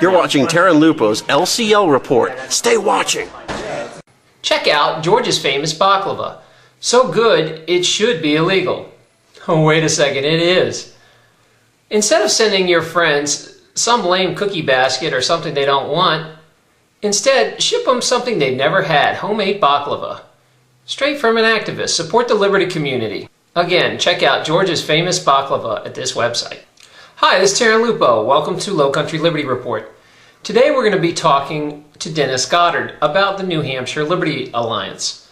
You're watching Tara and Lupo's LCL Report. Stay watching. Check out Georgia's famous baklava. So good, it should be illegal. Oh, wait a second, it is. Instead of sending your friends some lame cookie basket or something they don't want, instead, ship them something they've never had, homemade baklava. Straight from an activist. Support the liberty community. Again, check out Georgia's famous baklava at this website. Hi, this is Tara and Lupo. Welcome to Low Country Liberty Report. Today we're going to be talking to Denis Goddard about the New Hampshire Liberty Alliance.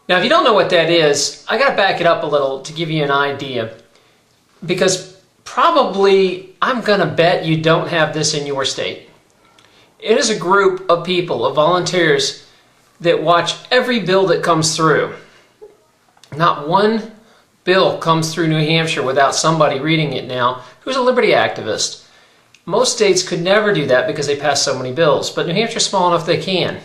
Now, if you don't know what that is, I got to back it up a little to give you an idea, because probably I'm going to bet you don't have this in your state. It is a group of people, of volunteers, that watch every bill that comes through. Not one bill comes through New Hampshire without somebody reading it now who's a liberty activist. Most states could never do that because they pass so many bills, but New Hampshire's small enough they can.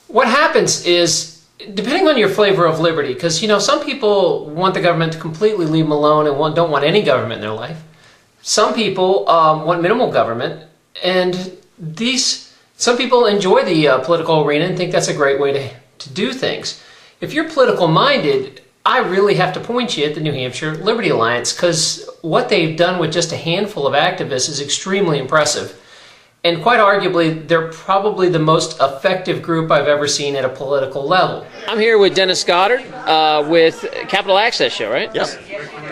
What happens is, depending on your flavor of liberty, because some people want the government to completely leave them alone and don't want any government in their life. Some people want minimal government, and some people enjoy the political arena and think that's a great way to do things. If you're political minded, I really have to point you at the New Hampshire Liberty Alliance, because what they've done with just a handful of activists is extremely impressive. And quite arguably, they're probably the most effective group I've ever seen at a political level. I'm here with Denis Goddard with Capital Access Show, right? Yes.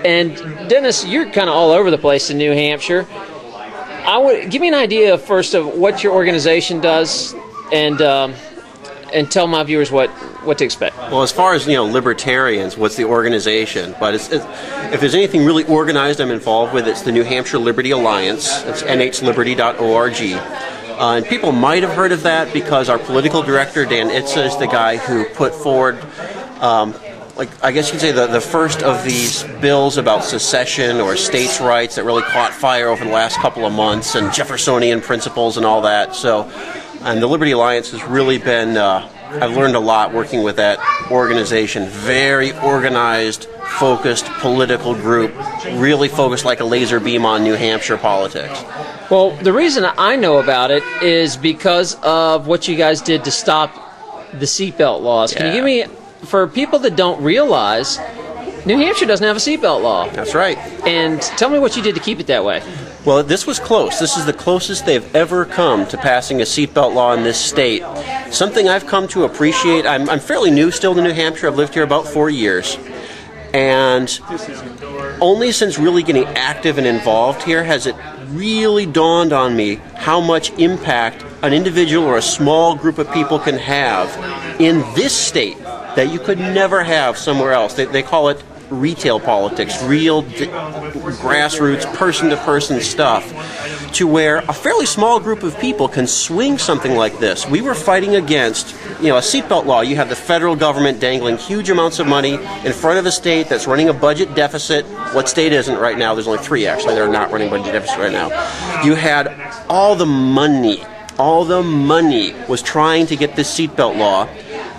And Denis, you're kind of all over the place in New Hampshire. Give me an idea first of what your organization does, and tell my viewers what to expect. Well, as far as libertarians, what's the organization? But if there's anything really organized I'm involved with, it's the New Hampshire Liberty Alliance. It's nhliberty.org. And people might have heard of that because our political director, Dan Itza, is the guy who put forward, I guess you could say, the first of these bills about secession or states' rights that really caught fire over the last couple of months, and Jeffersonian principles and all that. And the Liberty Alliance has really been, I've learned a lot working with that organization. Very organized, focused political group, really focused like a laser beam on New Hampshire politics. Well, the reason I know about it is because of what you guys did to stop the seatbelt laws. Can you give me, for people that don't realize, New Hampshire doesn't have a seatbelt law. That's right. And tell me what you did to keep it that way. Well, this was close. This is the closest they've ever come to passing a seatbelt law in this state. Something I've come to appreciate. I'm fairly new still to New Hampshire. I've lived here about 4 years. And only since really getting active and involved here has it really dawned on me how much impact an individual or a small group of people can have in this state that you could never have somewhere else. They call it retail politics, real grassroots, person-to-person stuff, to where a fairly small group of people can swing something like this. We were fighting against, a seatbelt law. You have the federal government dangling huge amounts of money in front of a state that's running a budget deficit. What state isn't right now? There's only 3, actually, that are not running a budget deficit right now. You had all the money was trying to get this seatbelt law.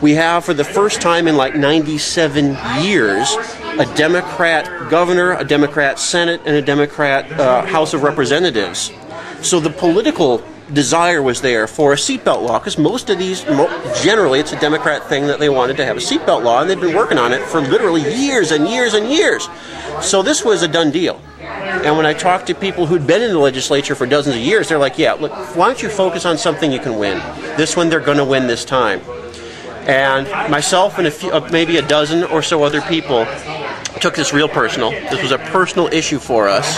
We have, for the first time in 97 years, a Democrat governor, a Democrat Senate, and a Democrat House of Representatives. So the political desire was there for a seatbelt law, because most of these, generally, it's a Democrat thing that they wanted to have a seatbelt law, and they've been working on it for literally years and years and years. So this was a done deal. And when I talked to people who'd been in the legislature for dozens of years, they're like, yeah, look, why don't you focus on something you can win? This one, they're going to win this time. And myself and maybe a dozen or so other people took this real personal. This was a personal issue for us.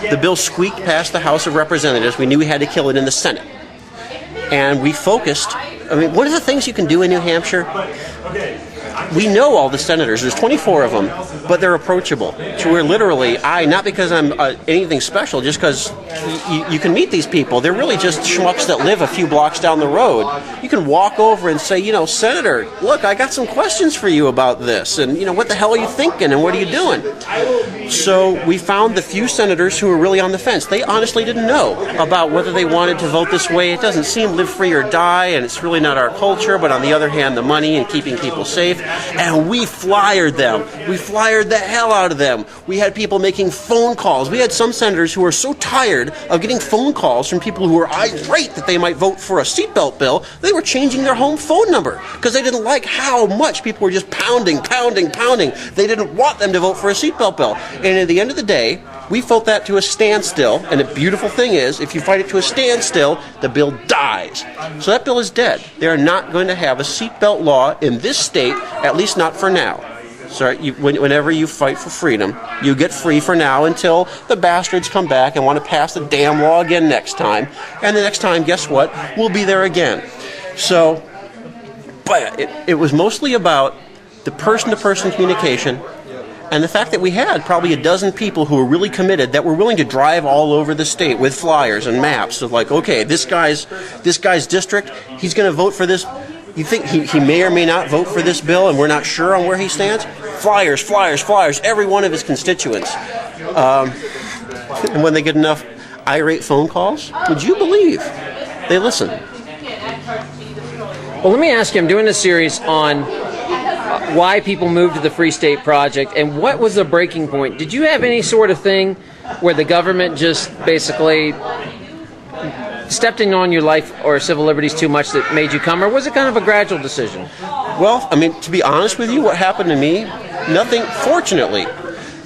The bill squeaked past the House of Representatives. We knew we had to kill it in the Senate. And we focused. One of the things you can do in New Hampshire, we know all the senators. There's 24 of them, but they're approachable. So we're literally, not because I'm anything special, just because you can meet these people. They're really just schmucks that live a few blocks down the road. You can walk over and say, Senator, look, I got some questions for you about this. And, what the hell are you thinking and what are you doing? So we found the few senators who were really on the fence. They honestly didn't know about whether they wanted to vote this way. It doesn't seem live free or die, and it's really not our culture. But on the other hand, the money and keeping people safe. and we flyered them. We flyered the hell out of them. We had people making phone calls. We had some senators who were so tired of getting phone calls from people who were irate that they might vote for a seatbelt bill, they were changing their home phone number because they didn't like how much people were just pounding. They didn't want them to vote for a seatbelt bill. And at the end of the day, we fought that to a standstill, and the beautiful thing is, if you fight it to a standstill, the bill dies. So that bill is dead. They are not going to have a seatbelt law in this state, at least not for now. So whenever you fight for freedom, you get free for now until the bastards come back and want to pass the damn law again next time. And the next time, guess what? We'll be there again. So, but it was mostly about the person-to-person communication, and the fact that we had probably a dozen people who were really committed, that were willing to drive all over the state with flyers and maps of like, okay, this guy's district, he's going to vote for this. You think he may or may not vote for this bill, and we're not sure on where he stands? Flyers, every one of his constituents. And when they get enough irate phone calls, would you believe they listen? Well, let me ask you, I'm doing a series on why people moved to the Free State Project, and what was the breaking point? Did you have any sort of thing where the government just basically stepped in on your life or civil liberties too much that made you come, or was it kind of a gradual decision? Well, I mean, to be honest with you, what happened to me, nothing, fortunately.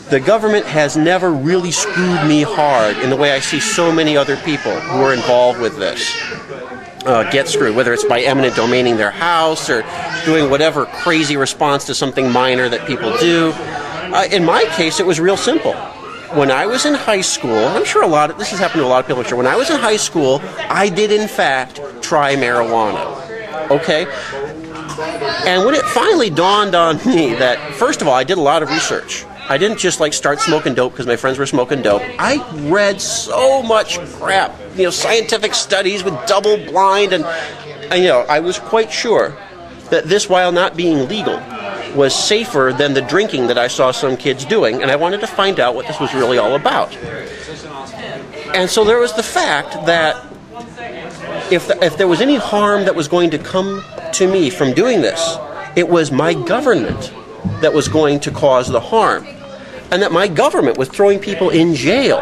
The government has never really screwed me hard in the way I see so many other people who are involved with this get screwed, whether it's by eminent domaining their house or doing whatever crazy response to something minor that people do. In my case, it was real simple. When I was in high school, I'm sure this has happened to a lot of people, I'm sure. When I was in high school, I did in fact try marijuana. Okay? And when it finally dawned on me that, first of all, I did a lot of research. I didn't just like start smoking dope because my friends were smoking dope. I read so much crap, scientific studies with double blind, and I was quite sure that this, while not being legal, was safer than the drinking that I saw some kids doing, and I wanted to find out what this was really all about. And so there was the fact that if there was any harm that was going to come to me from doing this, it was my government that was going to cause the harm, and that my government was throwing people in jail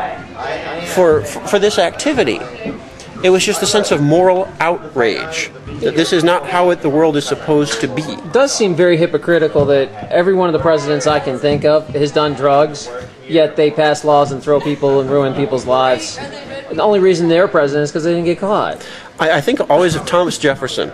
for this activity. It was just a sense of moral outrage, that this is not how the world is supposed to be. It does seem very hypocritical that every one of the presidents I can think of has done drugs, yet they pass laws and throw people and ruin people's lives. And the only reason they're president is because they didn't get caught. I think always of Thomas Jefferson.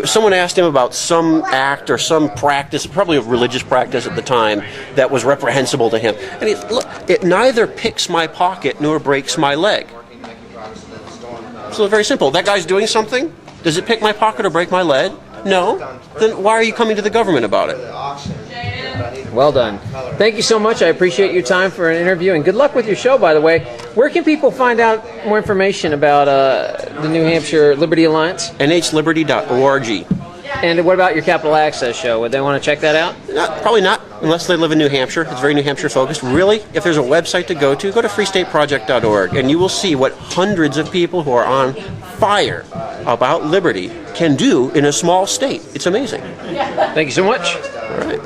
Someone asked him about some act or some practice, probably a religious practice at the time, that was reprehensible to him. And he, look, it neither picks my pocket nor breaks my leg. So very simple. That guy's doing something. Does it pick my pocket or break my leg? No. Then why are you coming to the government about it? Well done. Thank you so much. I appreciate your time for an interview, and good luck with your show, by the way. Where can people find out more information about the New Hampshire Liberty Alliance? nhliberty.org. And what about your Capital Access show? Would they want to check that out? Probably not, unless they live in New Hampshire. It's very New Hampshire focused. Really, if there's a website to go to freestateproject.org, and you will see what hundreds of people who are on fire about liberty can do in a small state. It's amazing. Thank you so much. All right.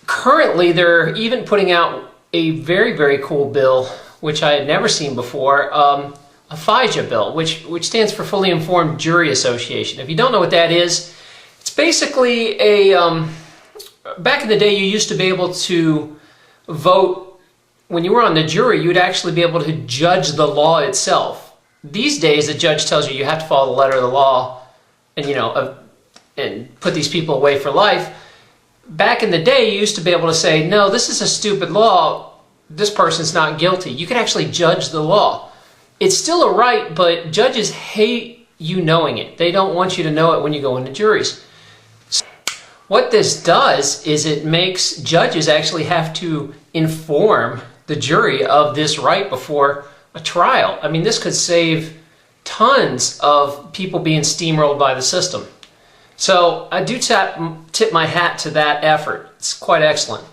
Currently, they're even putting out a very, very cool bill, which I had never seen before, a Fija Bill, which stands for Fully Informed Jury Association. If you don't know what that is, it's basically back in the day, you used to be able to vote. When you were on the jury, you would actually be able to judge the law itself. These days, the judge tells you have to follow the letter of the law and, and put these people away for life. Back in the day, you used to be able to say, no, this is a stupid law. This person's not guilty. You could actually judge the law. It's still a right, but judges hate you knowing it. They don't want you to know it when you go into juries. So what this does is it makes judges actually have to inform the jury of this right before a trial. I mean, this could save tons of people being steamrolled by the system. So I do tip my hat to that effort. It's quite excellent.